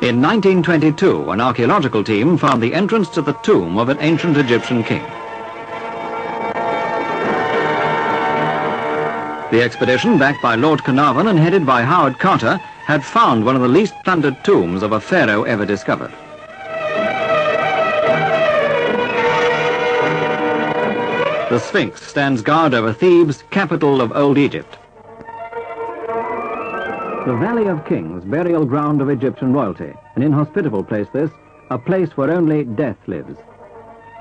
In 1922, an archaeological team found the entrance to the tomb of an ancient Egyptian king. The expedition, backed by Lord Carnarvon and headed by Howard Carter, had found one of the least plundered tombs of a pharaoh ever discovered. The Sphinx stands guard over Thebes, capital of Old Egypt. The Valley of Kings, burial ground of Egyptian royalty, an inhospitable place this, a place where only death lives.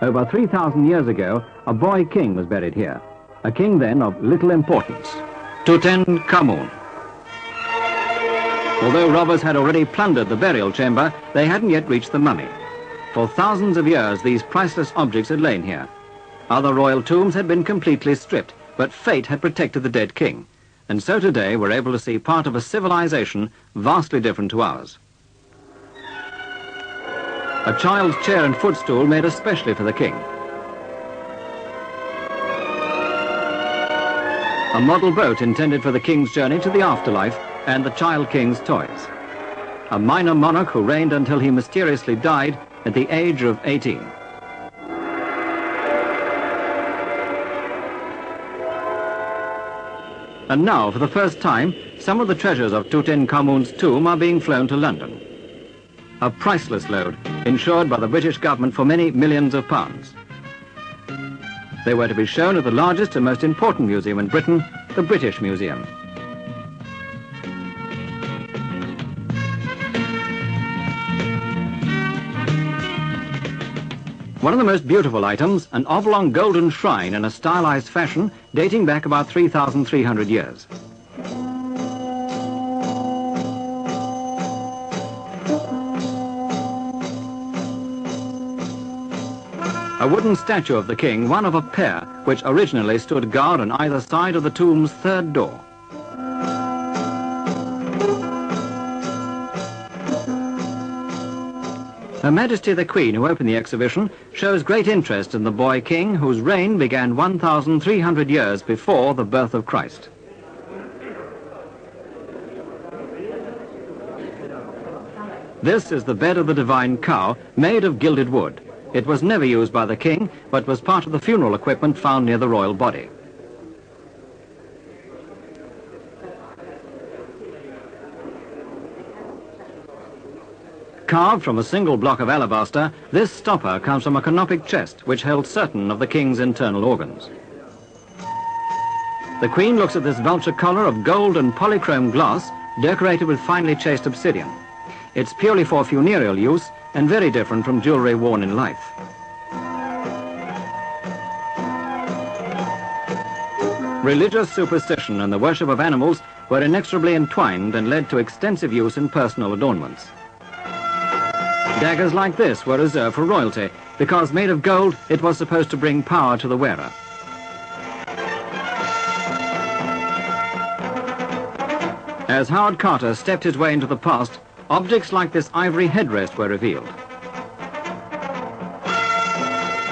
Over 3,000 years ago, a boy king was buried here, a king then of little importance, TUTANKHAMUN. Although robbers had already plundered the burial chamber, they hadn't yet reached the mummy. For thousands of years, these priceless objects had lain here. Other royal tombs had been completely stripped, but fate had protected the dead king. And so today we're able to see part of a civilization vastly different to ours. A child's chair and footstool made especially for the king. A model boat intended for the king's journey to the afterlife and the child king's toys. A minor monarch who reigned until he mysteriously died at the age of 18. And now, for the first time, some of the treasures of Tutankhamun's tomb are being flown to London. A priceless load, insured by the British government for many millions of pounds. They were to be shown at the largest and most important museum in Britain, the British Museum. One of the most beautiful items, an oblong golden shrine in a stylized fashion dating back about 3,300 years. A wooden statue of the king, one of a pair, which originally stood guard on either side of the tomb's third door. Her Majesty the Queen, who opened the exhibition, shows great interest in the boy king whose reign began 1,300 years before the birth of Christ. This is the bed of the divine cow, made of gilded wood. It was never used by the king, but was part of the funeral equipment found near the royal body. Carved from a single block of alabaster, this stopper comes from a canopic chest which held certain of the king's internal organs. The Queen looks at this vulture collar of gold and polychrome glass decorated with finely chased obsidian. It's purely for funereal use and very different from jewelry worn in life. Religious superstition and the worship of animals were inexorably entwined and led to extensive use in personal adornments. Daggers like this were reserved for royalty, because made of gold, it was supposed to bring power to the wearer. As Howard Carter stepped his way into the past, objects like this ivory headrest were revealed.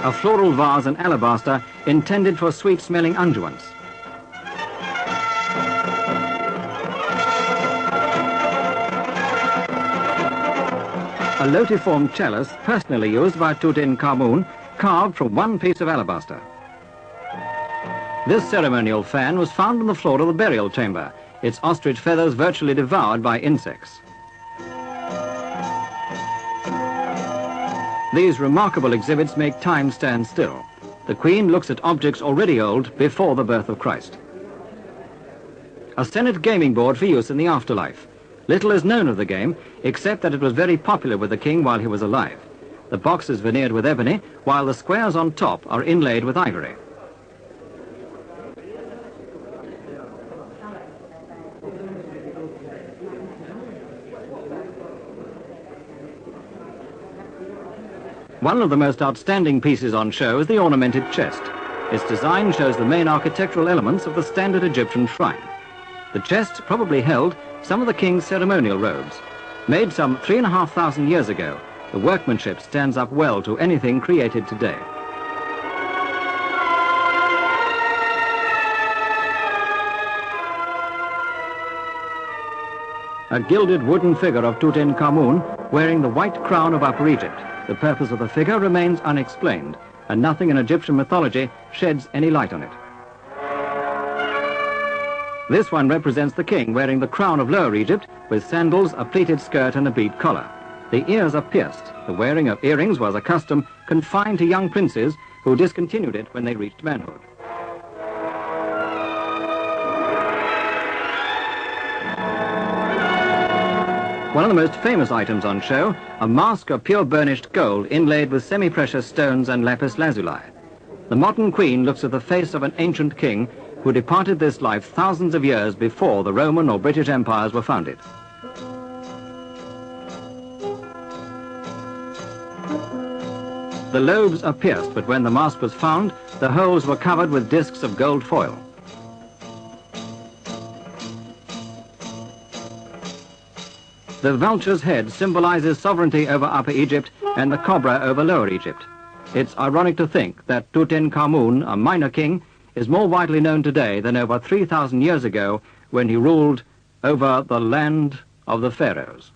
A floral vase in alabaster intended for sweet-smelling unguents. A lotiform chalice personally used by Tutankhamun, carved from one piece of alabaster. This ceremonial fan was found on the floor of the burial chamber, its ostrich feathers virtually devoured by insects. These remarkable exhibits make time stand still. The Queen looks at objects already old before the birth of Christ. A Senate gaming board for use in the afterlife. Little is known of the game, except that it was very popular with the king while he was alive. The box is veneered with ebony, while the squares on top are inlaid with ivory. One of the most outstanding pieces on show is the ornamented chest. Its design shows the main architectural elements of the standard Egyptian shrine. The chest probably held some of the king's ceremonial robes. Made some 3,500 years ago, the workmanship stands up well to anything created today. A gilded wooden figure of TUTANKHAMUN wearing the white crown of Upper Egypt. The purpose of the figure remains unexplained, and nothing in Egyptian mythology sheds any light on it. This one represents the king wearing the crown of Lower Egypt with sandals, a pleated skirt and a bead collar. The ears are pierced. The wearing of earrings was a custom confined to young princes who discontinued it when they reached manhood. One of the most famous items on show, a mask of pure burnished gold inlaid with semi-precious stones and lapis lazuli. The modern queen looks at the face of an ancient king who departed this life thousands of years before the Roman or British empires were founded. The lobes are pierced, but when the mask was found, the holes were covered with discs of gold foil. The vulture's head symbolizes sovereignty over Upper Egypt and the cobra over Lower Egypt. It's ironic to think that TUTANKHAMUN, a minor king, is more widely known today than over 3,000 years ago when he ruled over the land of the pharaohs.